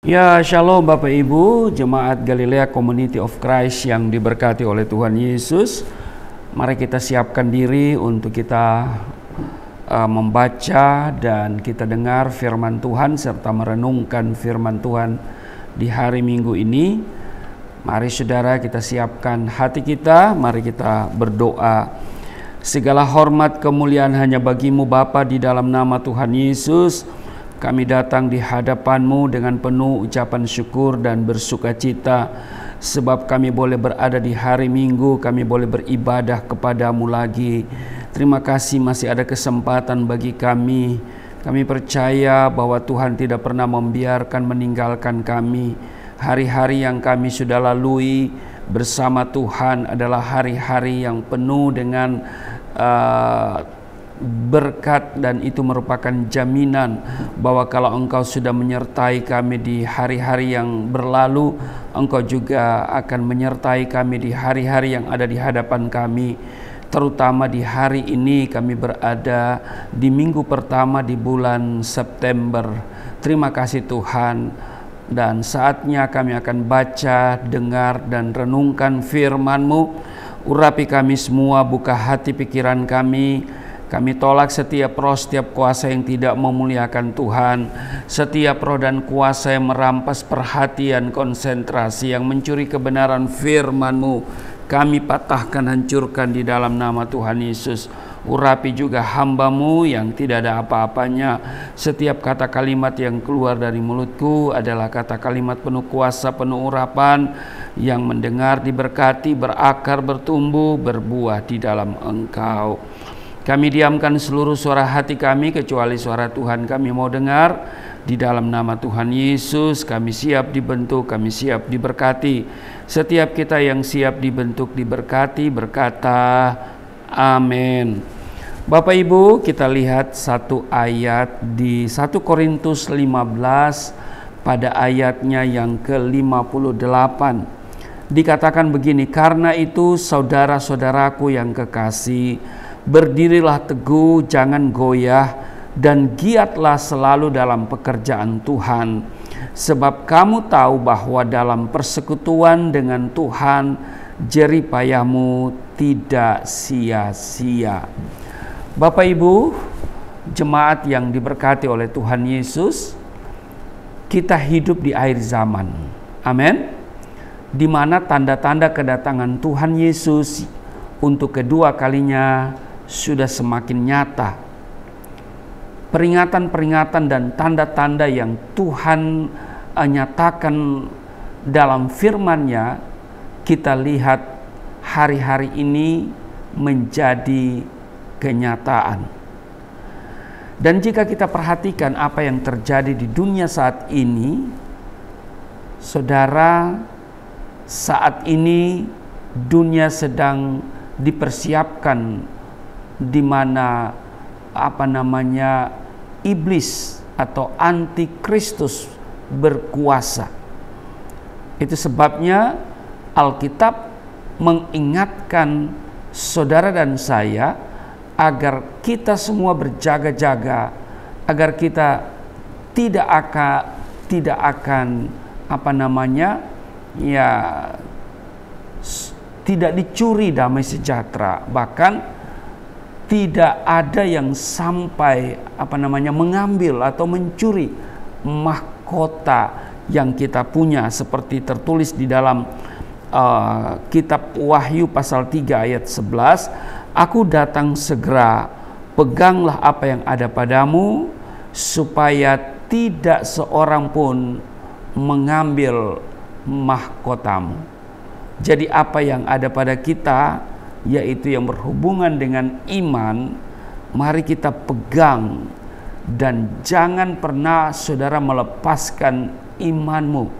Ya, shalom Bapak Ibu, Jemaat Galilea Community of Christ yang diberkati oleh Tuhan Yesus. Mari kita siapkan diri untuk kita membaca dan kita dengar firman Tuhan serta merenungkan firman Tuhan di hari Minggu ini. Mari saudara kita siapkan hati kita, mari kita berdoa. Segala hormat kemuliaan hanya bagi-Mu Bapa, di dalam nama Tuhan Yesus. Kami datang di hadapan-Mu dengan penuh ucapan syukur dan bersukacita, sebab kami boleh berada di hari Minggu, kami boleh beribadah kepada-Mu lagi. Terima kasih masih ada kesempatan bagi kami. Kami percaya bahwa Tuhan tidak pernah membiarkan meninggalkan kami. Hari-hari yang kami sudah lalui bersama Tuhan adalah hari-hari yang penuh dengan berkat, dan itu merupakan jaminan bahwa kalau Engkau sudah menyertai kami di hari-hari yang berlalu, Engkau juga akan menyertai kami di hari-hari yang ada di hadapan kami. Terutama di hari ini kami berada di minggu pertama di bulan September. Terima kasih Tuhan, dan saatnya kami akan baca, dengar, dan renungkan firman-Mu. Urapi kami semua, buka hati pikiran kami. Kami tolak setiap roh, setiap kuasa yang tidak memuliakan Tuhan, setiap roh dan kuasa yang merampas perhatian, konsentrasi, yang mencuri kebenaran firman-Mu. Kami patahkan, hancurkan di dalam nama Tuhan Yesus. Urapi juga hamba-Mu yang tidak ada apa-apanya. Setiap kata kalimat yang keluar dari mulutku adalah kata kalimat penuh kuasa, penuh urapan, yang mendengar diberkati, berakar, bertumbuh, berbuah di dalam Engkau. Kami diamkan seluruh suara hati kami kecuali suara Tuhan kami mau dengar. Di dalam nama Tuhan Yesus kami siap dibentuk, kami siap diberkati. Setiap kita yang siap dibentuk, diberkati, berkata amin. Bapak Ibu, kita lihat satu ayat di 1 Korintus 15 pada ayatnya yang ke-58. Dikatakan begini, karena itu saudara-saudaraku yang kekasih, berdirilah teguh, jangan goyah, dan giatlah selalu dalam pekerjaan Tuhan. Sebab kamu tahu bahwa dalam persekutuan dengan Tuhan, jerih payahmu tidak sia-sia. Bapak Ibu, jemaat yang diberkati oleh Tuhan Yesus, kita hidup di akhir zaman. Amin. Di mana tanda-tanda kedatangan Tuhan Yesus untuk kedua kalinya sudah semakin nyata. Peringatan-peringatan dan tanda-tanda yang Tuhan nyatakan dalam firman-Nya, kita lihat hari-hari ini menjadi kenyataan. Dan jika kita perhatikan apa yang terjadi di dunia saat ini, saudara, saat ini dunia sedang dipersiapkan di mana iblis atau antikristus berkuasa. Itu sebabnya Alkitab mengingatkan saudara dan saya agar kita semua berjaga-jaga, agar kita tidak akan tidak dicuri damai sejahtera, bahkan tidak ada yang sampai mengambil atau mencuri mahkota yang kita punya, seperti tertulis di dalam kitab Wahyu pasal 3 ayat 11, aku datang segera, peganglah apa yang ada padamu, supaya tidak seorang pun mengambil mahkotamu. Jadi apa yang ada pada kita, yaitu yang berhubungan dengan iman, mari kita pegang, dan jangan pernah saudara melepaskan imanmu.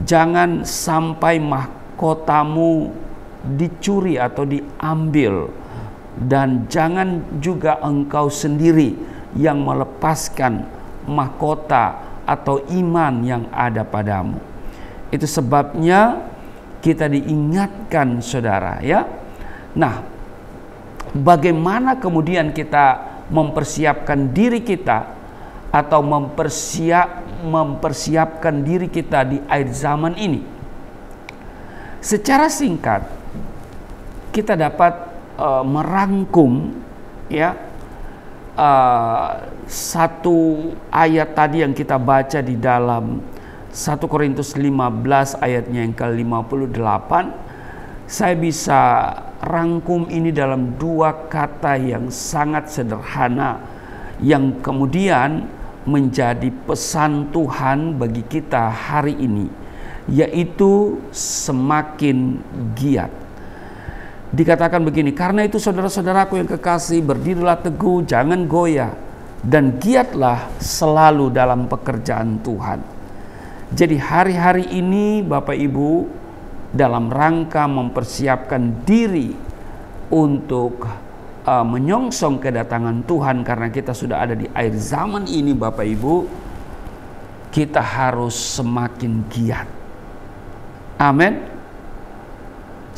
Jangan sampai mahkotamu dicuri atau diambil, dan jangan juga engkau sendiri yang melepaskan mahkota atau iman yang ada padamu. Itu sebabnya kita diingatkan saudara, ya. Nah, bagaimana kemudian kita mempersiapkan diri kita atau mempersiapkan diri kita di akhir zaman ini. Secara singkat kita dapat merangkum ya satu ayat tadi yang kita baca di dalam 1 Korintus 15 ayatnya yang ke-58. Saya bisa rangkum ini dalam dua kata yang sangat sederhana yang kemudian menjadi pesan Tuhan bagi kita hari ini, yaitu semakin giat. Dikatakan begini, karena itu saudara-saudaraku yang kekasih, berdirilah teguh, jangan goyah, dan giatlah selalu dalam pekerjaan Tuhan. Jadi hari-hari ini Bapak Ibu, dalam rangka mempersiapkan diri untuk menyongsong kedatangan Tuhan, karena kita sudah ada di akhir zaman ini Bapak Ibu, kita harus semakin giat. Amin.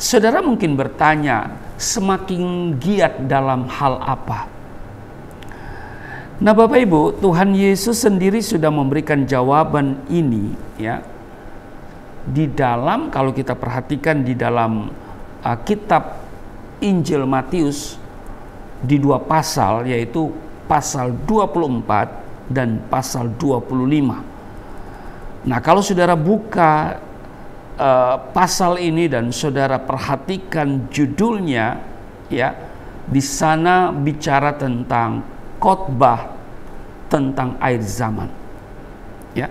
Saudara mungkin bertanya, semakin giat dalam hal apa? Nah Bapak Ibu, Tuhan Yesus sendiri sudah memberikan jawaban ini ya. Di dalam, kalau kita perhatikan di dalam kitab Injil Matius di dua pasal, yaitu pasal 24 dan pasal 25. Nah kalau saudara buka pasal ini dan saudara perhatikan judulnya ya, di sana bicara tentang khotbah tentang akhir zaman ya.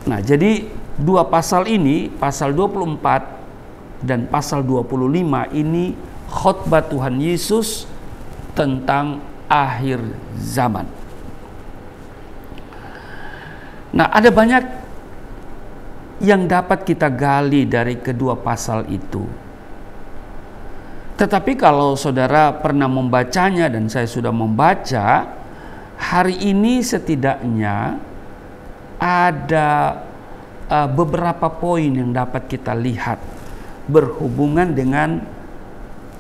Nah jadi dua pasal ini, pasal 24 dan pasal 25 ini khotbah Tuhan Yesus tentang akhir zaman. Nah, ada banyak yang dapat kita gali dari kedua pasal itu. Tetapi kalau saudara pernah membacanya, dan saya sudah membaca, hari ini setidaknya ada beberapa poin yang dapat kita lihat berhubungan dengan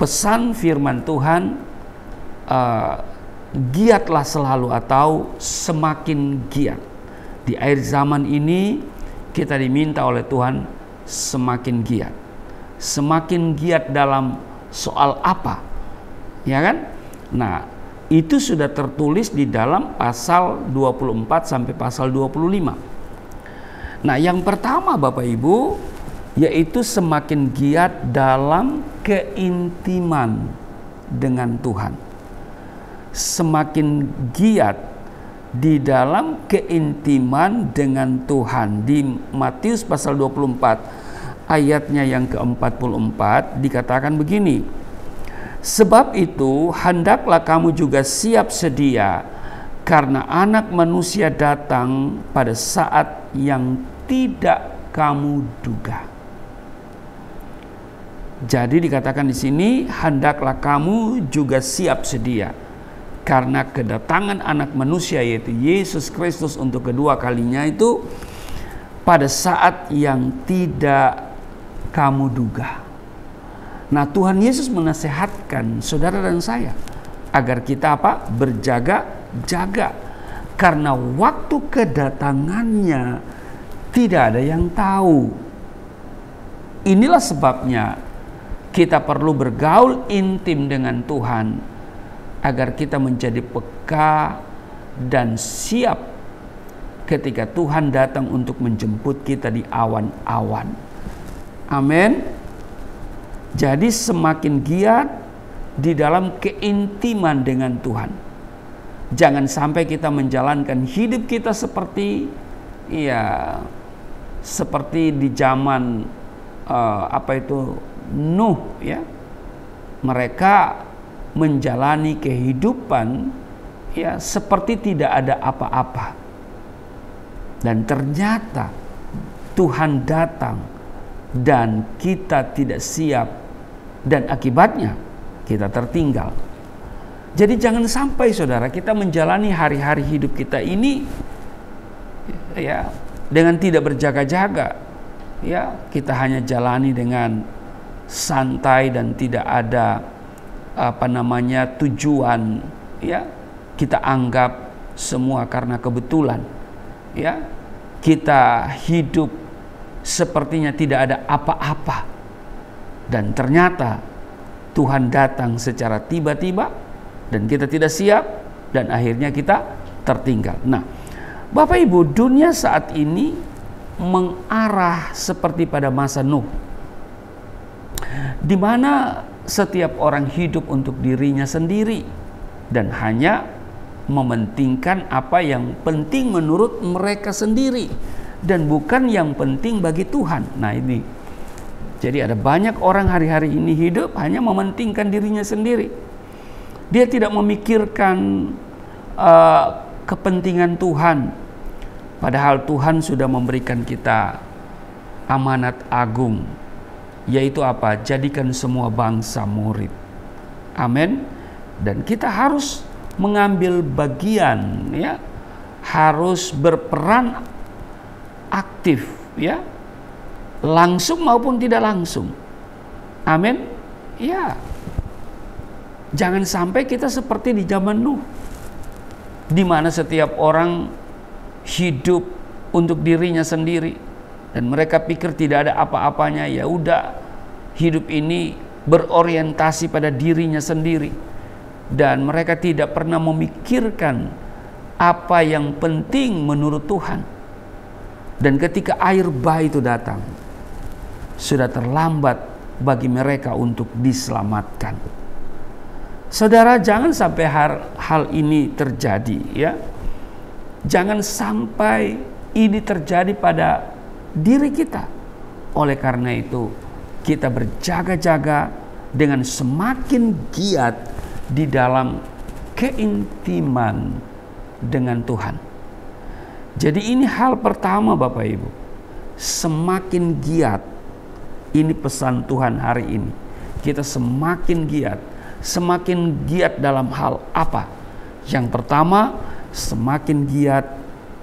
pesan firman Tuhan, giatlah selalu atau semakin giat. Di akhir zaman ini kita diminta oleh Tuhan semakin giat. Semakin giat dalam soal apa? Ya kan? Nah, itu sudah tertulis di dalam pasal 24 sampai pasal 25. Nah, yang pertama Bapak Ibu, yaitu semakin giat dalam keintiman dengan Tuhan. Semakin giat di dalam keintiman dengan Tuhan. Di Matius pasal 24 ayatnya yang ke-44 dikatakan begini, sebab itu hendaklah kamu juga siap sedia, karena Anak Manusia datang pada saat yang tidak kamu duga. Jadi dikatakan di sini, hendaklah kamu juga siap sedia, karena kedatangan Anak Manusia yaitu Yesus Kristus untuk kedua kalinya itu pada saat yang tidak kamu duga. Nah, Tuhan Yesus menasehatkan saudara dan saya agar kita apa? Berjaga-jaga, karena waktu kedatangannya tidak ada yang tahu. Inilah sebabnya kita perlu bergaul intim dengan Tuhan agar kita menjadi peka dan siap ketika Tuhan datang untuk menjemput kita di awan-awan. Amin. Jadi semakin giat di dalam keintiman dengan Tuhan. Jangan sampai kita menjalankan hidup kita seperti seperti di zaman Nuh ya. Mereka menjalani kehidupan ya seperti tidak ada apa-apa. Dan ternyata Tuhan datang dan kita tidak siap, dan akibatnya kita tertinggal. Jadi jangan sampai saudara kita menjalani hari-hari hidup kita ini ya dengan tidak berjaga-jaga. Ya, kita hanya jalani dengan santai dan tidak ada tujuan, ya. Kita anggap semua karena kebetulan. Ya. kita hidup sepertinya tidak ada apa-apa, dan ternyata Tuhan datang secara tiba-tiba dan kita tidak siap, dan akhirnya kita tertinggal. Nah, Bapak Ibu, dunia saat ini mengarah seperti pada masa Nuh, di mana setiap orang hidup untuk dirinya sendiri dan hanya mementingkan apa yang penting menurut mereka sendiri dan bukan yang penting bagi Tuhan. Nah, ini jadi ada banyak orang hari-hari ini hidup hanya mementingkan dirinya sendiri. Dia tidak memikirkan kepentingan Tuhan, padahal Tuhan sudah memberikan kita amanat agung, yaitu apa? Jadikan semua bangsa murid. Amin. Dan kita harus mengambil bagian, ya, harus berperan aktif, ya, langsung maupun tidak langsung. Amin. Ya, jangan sampai kita seperti di zaman Nuh, di mana setiap orang hidup untuk dirinya sendiri dan mereka pikir tidak ada apa-apanya. Ya udah, hidup ini berorientasi pada dirinya sendiri. Dan mereka tidak pernah memikirkan apa yang penting menurut Tuhan. Dan ketika air bah itu datang, sudah terlambat bagi mereka untuk diselamatkan. Saudara, jangan sampai hal ini terjadi, ya. Jangan sampai ini terjadi pada diri kita. Oleh karena itu, kita berjaga-jaga dengan semakin giat di dalam keintiman dengan Tuhan. Jadi ini hal pertama Bapak Ibu, semakin giat. Ini pesan Tuhan hari ini. Kita semakin giat dalam hal apa? Yang pertama, semakin giat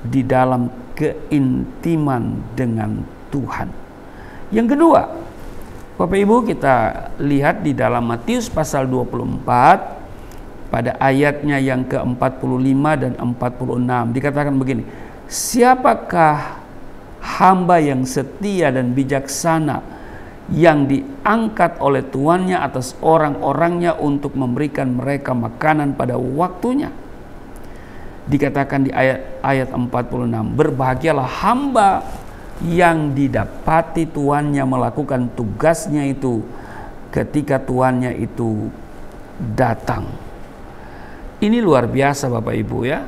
di dalam keintiman dengan Tuhan. Yang kedua, Bapak Ibu, kita lihat di dalam Matius pasal 24 pada ayatnya yang ke-45 dan 46 dikatakan begini, siapakah hamba yang setia dan bijaksana yang diangkat oleh tuannya atas orang-orangnya untuk memberikan mereka makanan pada waktunya? Dikatakan di ayat 46, berbahagialah hamba yang didapati tuannya melakukan tugasnya itu ketika tuannya itu datang. Ini luar biasa Bapak Ibu, ya.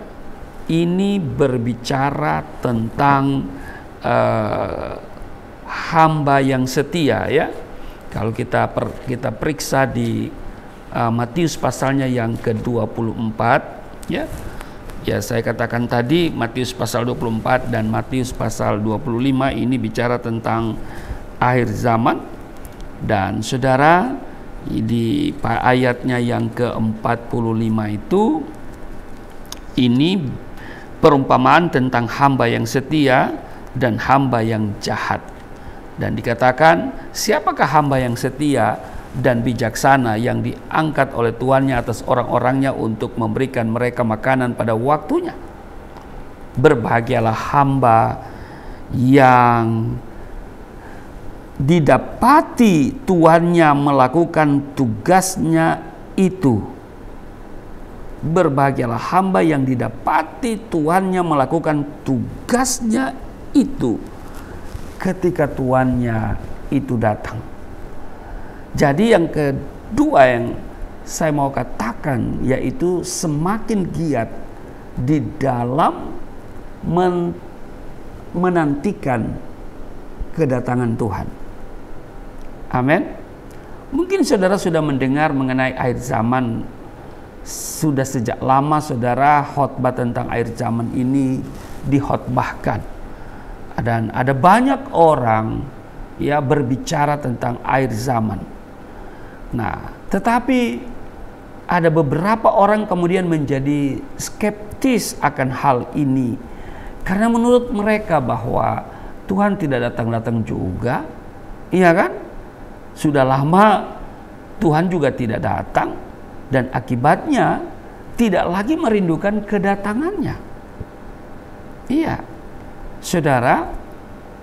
Ini berbicara tentang hamba yang setia, ya. Kalau kita periksa di Matius pasalnya yang ke-24, ya. Ya, saya katakan tadi Matius pasal 24 dan Matius pasal 25 ini bicara tentang akhir zaman. Dan saudara, di ayatnya yang ke-45 itu, ini perumpamaan tentang hamba yang setia dan hamba yang jahat. Dan dikatakan, siapakah hamba yang setia dan bijaksana yang diangkat oleh tuannya atas orang-orangnya untuk memberikan mereka makanan pada waktunya? Berbahagialah hamba yang didapati tuannya melakukan tugasnya itu. Berbahagialah hamba yang didapati tuannya melakukan tugasnya itu ketika tuannya itu datang. Jadi yang kedua yang saya mau katakan, yaitu semakin giat di dalam menantikan kedatangan Tuhan. Amin. Mungkin saudara sudah mendengar mengenai akhir zaman. Sudah sejak lama saudara khotbah tentang akhir zaman ini dikhotbahkan. Dan ada banyak orang, ya, berbicara tentang akhir zaman. Nah, tetapi ada beberapa orang kemudian menjadi skeptis akan hal ini karena menurut mereka bahwa Tuhan tidak datang-datang juga, iya kan? Sudah lama Tuhan juga tidak datang dan akibatnya tidak lagi merindukan kedatangannya. Iya. Saudara,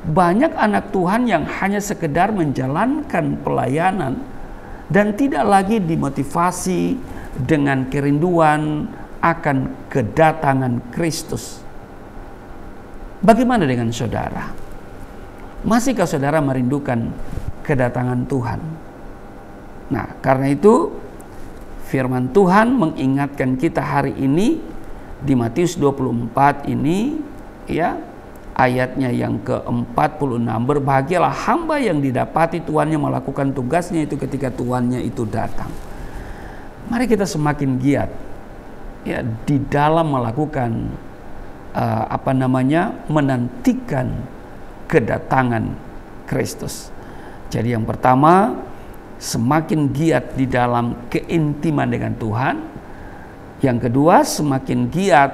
banyak anak Tuhan yang hanya sekedar menjalankan pelayanan dan tidak lagi dimotivasi dengan kerinduan akan kedatangan Kristus. Bagaimana dengan saudara? Masihkah saudara merindukan kedatangan Tuhan? Nah, karena itu firman Tuhan mengingatkan kita hari ini di Matius 24 ini, ya, ayatnya yang ke-46, berbahagialah hamba yang didapati tuannya melakukan tugasnya itu ketika tuannya itu datang. Mari kita semakin giat, ya, di dalam melakukan menantikan kedatangan Kristus. Jadi yang pertama, semakin giat di dalam keintiman dengan Tuhan. Yang kedua, semakin giat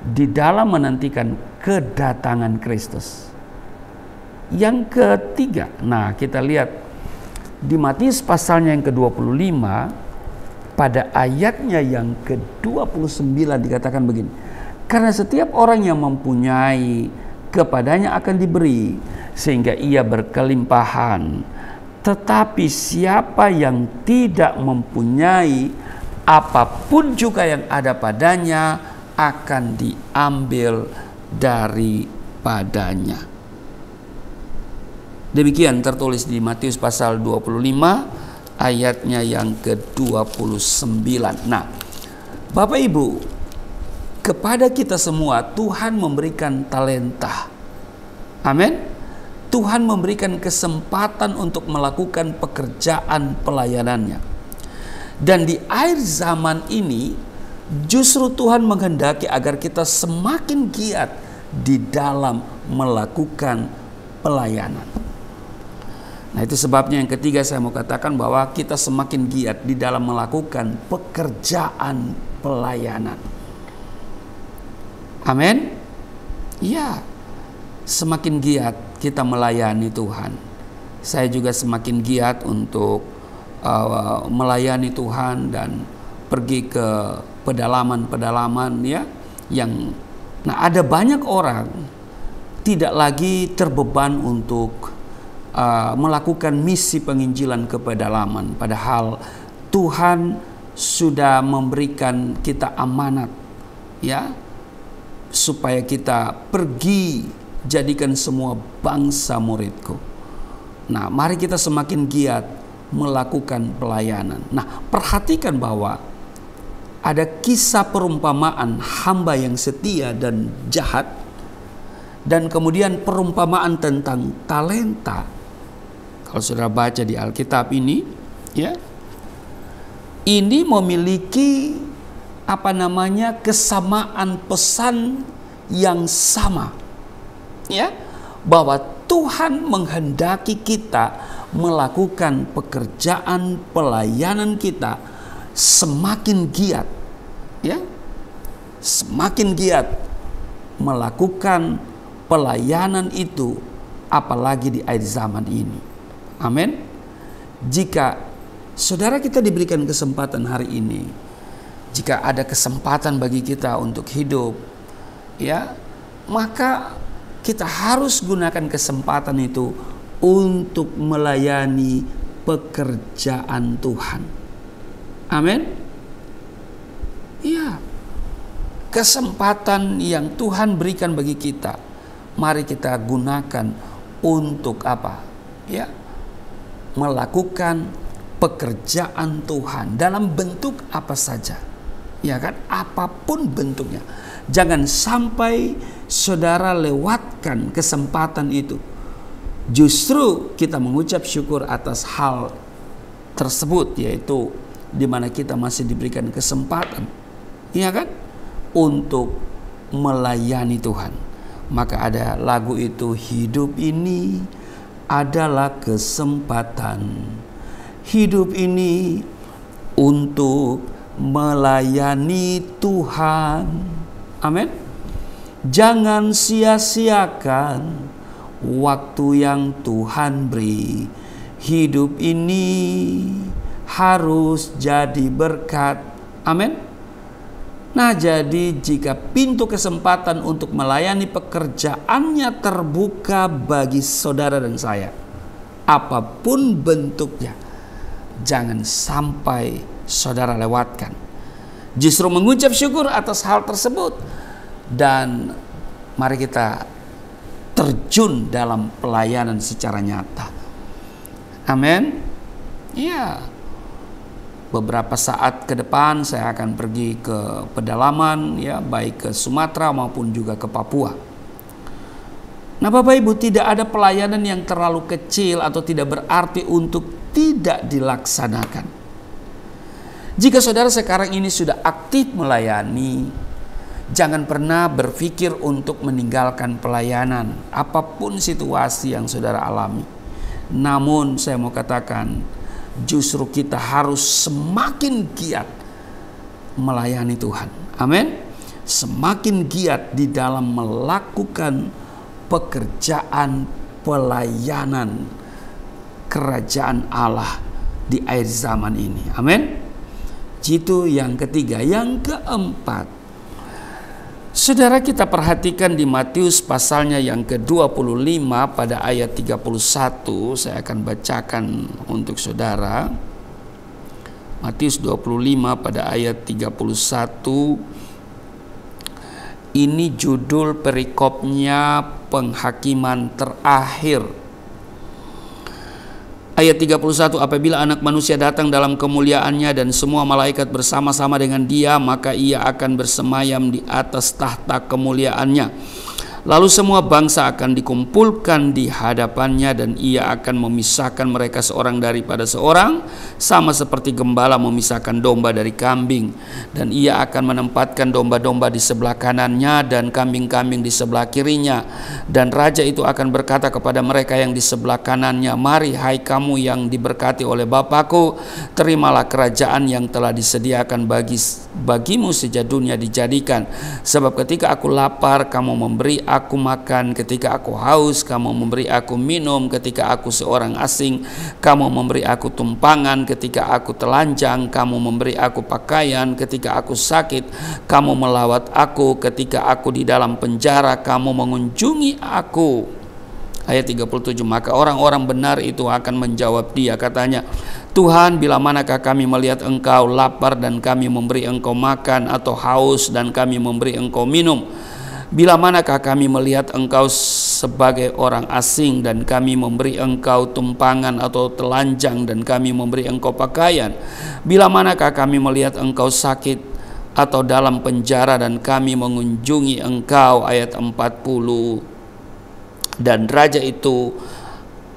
di dalam menantikan kedatangan Kristus. Yang ketiga, nah kita lihat di Matius pasalnya yang ke-25, pada ayatnya yang ke-29 dikatakan begini, karena setiap orang yang mempunyai, kepadanya akan diberi, sehingga ia berkelimpahan. Tetapi siapa yang tidak mempunyai, apapun juga yang ada padanya akan diambil daripadanya. Demikian tertulis di Matius pasal 25 ayatnya yang ke-29. Nah, Bapak Ibu, kepada kita semua Tuhan memberikan talenta. Amin. Tuhan memberikan kesempatan untuk melakukan pekerjaan pelayanannya. Dan di akhir zaman ini justru Tuhan menghendaki agar kita semakin giat di dalam melakukan pelayanan. Nah, itu sebabnya yang ketiga saya mau katakan bahwa kita semakin giat di dalam melakukan pekerjaan pelayanan. Amin. Ya, semakin giat kita melayani Tuhan. Saya juga semakin giat untuk melayani Tuhan dan pergi ke pedalaman-pedalaman, ya, yang ada banyak orang tidak lagi terbeban untuk melakukan misi penginjilan ke pedalaman, padahal Tuhan sudah memberikan kita amanat, ya, supaya kita pergi jadikan semua bangsa muridku. Nah, mari kita semakin giat melakukan pelayanan. Nah, perhatikan bahwa ada kisah perumpamaan hamba yang setia dan jahat, dan kemudian perumpamaan tentang talenta. Kalau saudara baca di Alkitab ini, ya, ini memiliki kesamaan pesan yang sama, ya, bahwa Tuhan menghendaki kita melakukan pekerjaan pelayanan kita semakin giat, ya, semakin giat melakukan pelayanan itu, apalagi di akhir zaman ini. Amin. Jika saudara kita diberikan kesempatan hari ini, jika ada kesempatan bagi kita untuk hidup, ya, maka kita harus gunakan kesempatan itu untuk melayani pekerjaan Tuhan. Amin. Ya, kesempatan yang Tuhan berikan bagi kita, mari kita gunakan untuk apa? Ya, melakukan pekerjaan Tuhan dalam bentuk apa saja. Ya kan, apapun bentuknya. Jangan sampai saudara lewatkan kesempatan itu. Justru kita mengucap syukur atas hal tersebut, yaitu di mana kita masih diberikan kesempatan, ya kan, untuk melayani Tuhan. Maka ada lagu itu, hidup ini adalah kesempatan. Hidup ini untuk melayani Tuhan. Amin. Jangan sia-siakan waktu yang Tuhan beri. Hidup ini harus jadi berkat. Amin. Nah, jadi jika pintu kesempatan untuk melayani pekerjaannya terbuka bagi saudara dan saya, apapun bentuknya, jangan sampai saudara lewatkan. Justru mengucap syukur atas hal tersebut, dan mari kita terjun dalam pelayanan secara nyata. Amin. Ya. Beberapa saat ke depan saya akan pergi ke pedalaman, ya, baik ke Sumatera maupun juga ke Papua. Nah, Bapak Ibu, tidak ada pelayanan yang terlalu kecil atau tidak berarti untuk tidak dilaksanakan. Jika saudara sekarang ini sudah aktif melayani, jangan pernah berpikir untuk meninggalkan pelayanan, apapun situasi yang saudara alami. Namun saya mau katakan, justru kita harus semakin giat melayani Tuhan. Amin. Semakin giat di dalam melakukan pekerjaan pelayanan kerajaan Allah di akhir zaman ini. Amin. Itu yang ketiga. Yang keempat, saudara, kita perhatikan di Matius pasalnya yang ke-25 pada ayat 31. Saya akan bacakan untuk saudara. Matius 25 pada ayat 31. Ini judul perikopnya penghakiman terakhir. Ayat 31, apabila anak manusia datang dalam kemuliaannya dan semua malaikat bersama-sama dengan dia, maka ia akan bersemayam di atas tahta kemuliaannya. Lalu semua bangsa akan dikumpulkan di hadapannya, dan ia akan memisahkan mereka seorang daripada seorang, sama seperti gembala memisahkan domba dari kambing. Dan ia akan menempatkan domba-domba di sebelah kanannya dan kambing-kambing di sebelah kirinya. Dan raja itu akan berkata kepada mereka yang di sebelah kanannya, mari hai kamu yang diberkati oleh Bapakku, terimalah kerajaan yang telah disediakan bagimu sejak dunia dijadikan. Sebab ketika aku lapar, kamu memberi aku makan, ketika aku haus, kamu memberi aku minum, ketika aku seorang asing, kamu memberi aku tumpangan, ketika aku telanjang, kamu memberi aku pakaian, ketika aku sakit, kamu melawat aku, ketika aku di dalam penjara, kamu mengunjungi aku. Ayat 37, maka orang-orang benar itu akan menjawab dia, katanya, Tuhan, bila manakah kami melihat engkau lapar dan kami memberi engkau makan, atau haus dan kami memberi engkau minum? Bila manakah kami melihat engkau sebagai orang asing dan kami memberi engkau tumpangan, atau telanjang dan kami memberi engkau pakaian? Bila manakah kami melihat engkau sakit atau dalam penjara dan kami mengunjungi engkau? Ayat 40, dan raja itu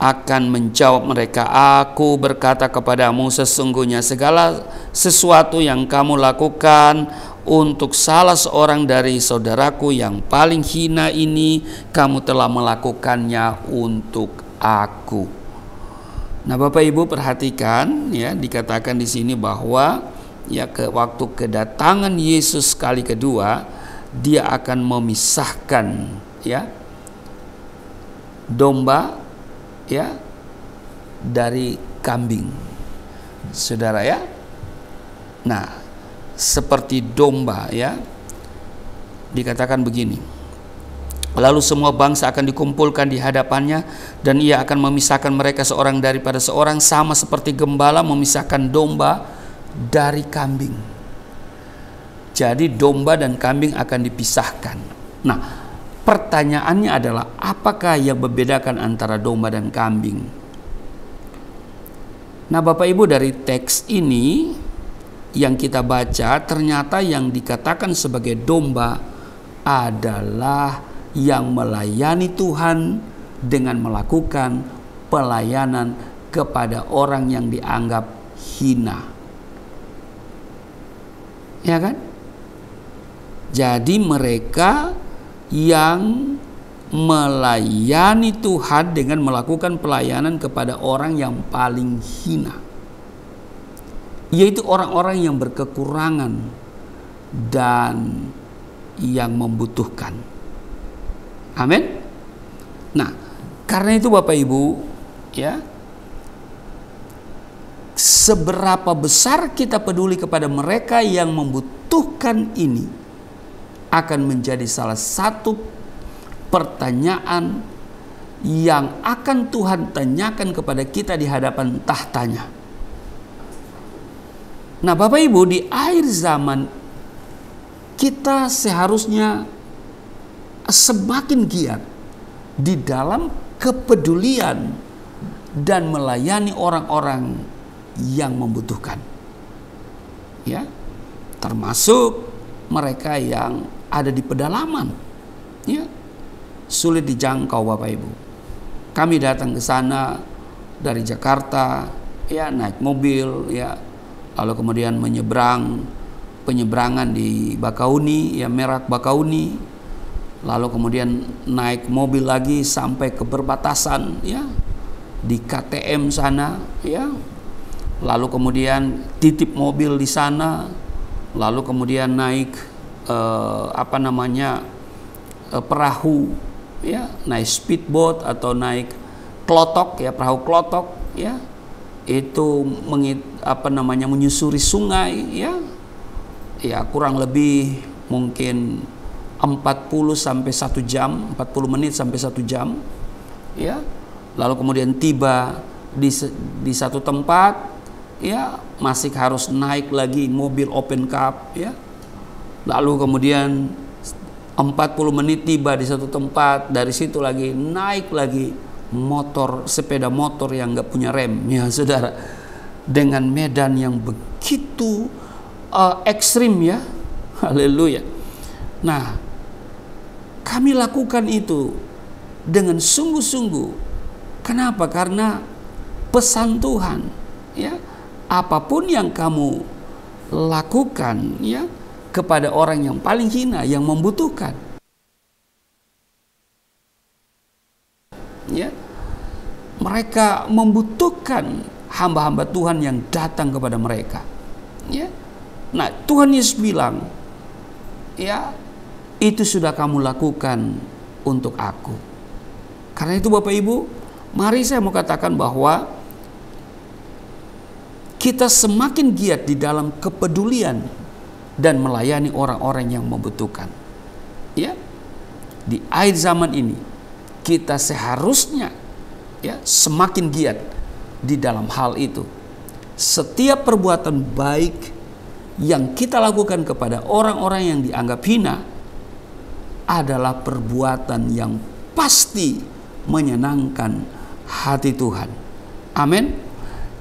akan menjawab mereka, aku berkata kepadamu, sesungguhnya segala sesuatu yang kamu lakukan untuk salah seorang dari saudaraku yang paling hina ini, kamu telah melakukannya untuk aku. Nah, Bapak Ibu perhatikan, ya, dikatakan di sini bahwa ya waktu kedatangan Yesus kali kedua, dia akan memisahkan, ya, domba, ya, dari kambing, saudara, ya. Nah, seperti domba, ya, dikatakan begini, lalu semua bangsa akan dikumpulkan di hadapannya, dan ia akan memisahkan mereka seorang daripada seorang, sama seperti gembala memisahkan domba dari kambing. Jadi domba dan kambing akan dipisahkan. Nah, pertanyaannya adalah, apakah yang membedakan antara domba dan kambing? Nah, Bapak Ibu, dari teks ini yang kita baca, ternyata yang dikatakan sebagai domba adalah yang melayani Tuhan dengan melakukan pelayanan kepada orang yang dianggap hina, ya kan? Jadi mereka yang melayani Tuhan dengan melakukan pelayanan kepada orang yang paling hina, yaitu orang-orang yang berkekurangan dan yang membutuhkan. Amin. Nah, karena itu Bapak Ibu, ya, seberapa besar kita peduli kepada mereka yang membutuhkan membutuhkan ini akan menjadi salah satu pertanyaan yang akan Tuhan tanyakan kepada kita di hadapan tahtanya. Nah, Bapak Ibu, di akhir zaman kita seharusnya semakin giat di dalam kepedulian dan melayani orang-orang yang membutuhkan. Ya, termasuk mereka yang ada di pedalaman. Ya, sulit dijangkau Bapak Ibu. Kami datang ke sana dari Jakarta, ya naik mobil, ya, lalu kemudian penyeberangan di Bakauni, ya Merak Bakauni, lalu kemudian naik mobil lagi sampai ke perbatasan, ya di KTM sana, ya, lalu kemudian titip mobil di sana, lalu kemudian naik perahu, ya naik speedboat atau naik klotok, ya perahu klotok, ya itu menyusuri sungai, ya kurang lebih mungkin 40 sampai 1 jam, 40 menit sampai 1 jam, ya. Lalu kemudian tiba di satu tempat, ya masih harus naik lagi mobil open cab, ya. Lalu kemudian 40 menit tiba di satu tempat, dari situ lagi naik lagi sepeda motor yang nggak punya rem, ya saudara, dengan medan yang begitu ekstrim, ya, haleluya. Nah, kami lakukan itu dengan sungguh-sungguh. Kenapa? Karena pesan Tuhan, ya, apapun yang kamu lakukan, ya, kepada orang yang paling hina, yang membutuhkan, ya, mereka membutuhkan hamba-hamba Tuhan yang datang kepada mereka, ya. Nah, Tuhan Yesus bilang, ya, itu sudah kamu lakukan untuk aku. Karena itu Bapak Ibu, mari saya mau katakan bahwa kita semakin giat di dalam kepedulian dan melayani orang-orang yang membutuhkan. Ya, di akhir zaman ini kita seharusnya, ya, semakin giat di dalam hal itu. Setiap perbuatan baik yang kita lakukan kepada orang-orang yang dianggap hina adalah perbuatan yang pasti menyenangkan hati Tuhan. Amin.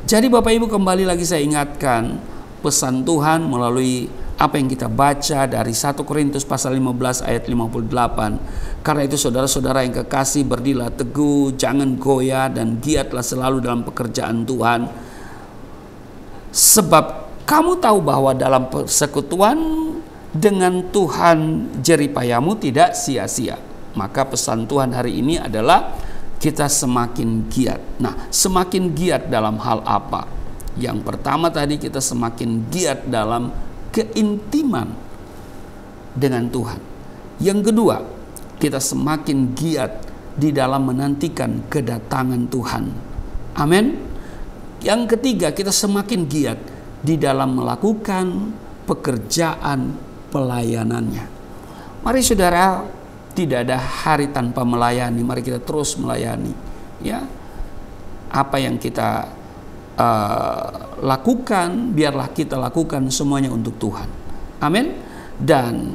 Jadi Bapak Ibu, kembali lagi saya ingatkan pesan Tuhan melalui apa yang kita baca dari 1 Korintus pasal 15 ayat 58. Karena itu saudara-saudara yang kekasih, berdirilah teguh, jangan goyah, dan giatlah selalu dalam pekerjaan Tuhan. Sebab kamu tahu bahwa dalam persekutuan dengan Tuhan jeripayamu tidak sia-sia. Maka pesan Tuhan hari ini adalah kita semakin giat. Nah, semakin giat dalam hal apa? Yang pertama tadi, kita semakin giat dalam keintiman dengan Tuhan. Yang kedua, kita semakin giat di dalam menantikan kedatangan Tuhan. Amin. Yang ketiga, kita semakin giat di dalam melakukan pekerjaan pelayanannya. Mari saudara, tidak ada hari tanpa melayani. Mari kita terus melayani, ya. Apa yang kita lakukan, biarlah kita lakukan semuanya untuk Tuhan. Amin. Dan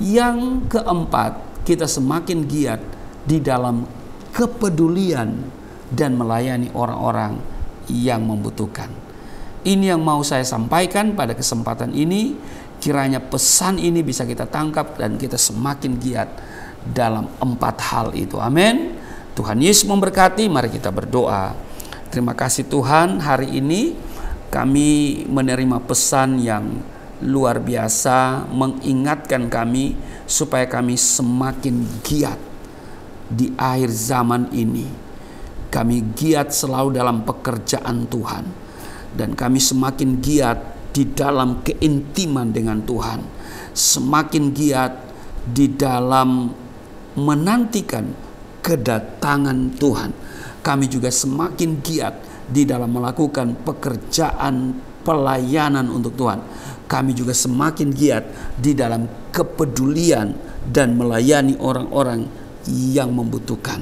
yang keempat, kita semakin giat di dalam kepedulian dan melayani orang-orang yang membutuhkan. Ini yang mau saya sampaikan pada kesempatan ini. Kiranya pesan ini bisa kita tangkap dan kita semakin giat dalam 4 hal itu. Amin. Tuhan Yesus memberkati. Mari kita berdoa. Terima kasih Tuhan, hari ini kami menerima pesan yang luar biasa, mengingatkan kami supaya kami semakin giat di akhir zaman ini. Kami giat selalu dalam pekerjaan Tuhan, dan kami semakin giat di dalam keintiman dengan Tuhan, semakin giat di dalam menantikan kedatangan Tuhan. Kami juga semakin giat di dalam melakukan pekerjaan pelayanan untuk Tuhan. Kami juga semakin giat di dalam kepedulian dan melayani orang-orang yang membutuhkan.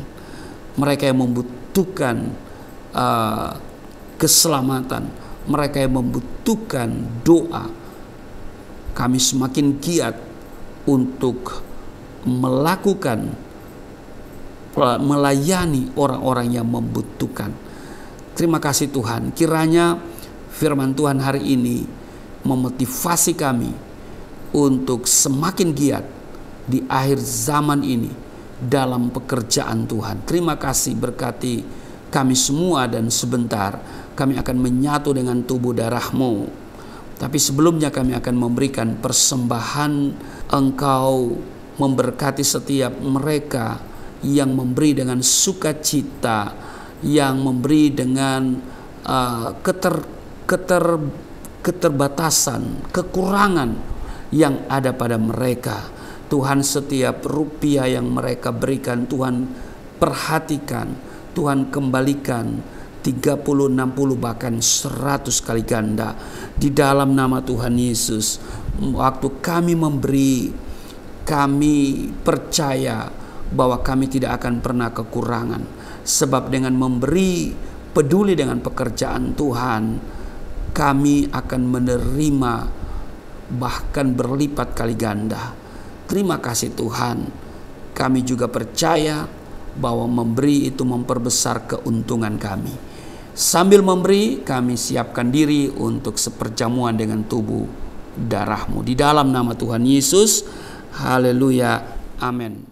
Mereka yang membutuhkan keselamatan, mereka yang membutuhkan doa. Kami semakin giat untuk melayani orang-orang yang membutuhkan. Terima kasih Tuhan. Kiranya firman Tuhan hari ini memotivasi kami untuk semakin giat di akhir zaman ini dalam pekerjaan Tuhan. Terima kasih, berkati kami semua, dan sebentar kami akan menyatu dengan tubuh darah-Mu. Tapi sebelumnya kami akan memberikan persembahan. Engkau memberkati setiap mereka yang memberi dengan sukacita, yang memberi dengan keterbatasan, kekurangan yang ada pada mereka. Tuhan, setiap rupiah yang mereka berikan, Tuhan perhatikan, Tuhan kembalikan 30, 60, bahkan 100 kali ganda. Di dalam nama Tuhan Yesus, waktu kami memberi, kami percaya bahwa kami tidak akan pernah kekurangan. Sebab dengan memberi, peduli dengan pekerjaan Tuhan, kami akan menerima bahkan berlipat kali ganda. Terima kasih Tuhan. Kami juga percaya bahwa memberi itu memperbesar keuntungan kami. Sambil memberi, kami siapkan diri untuk seperjamuan dengan tubuh darah-Mu. Di dalam nama Tuhan Yesus, haleluya, amin.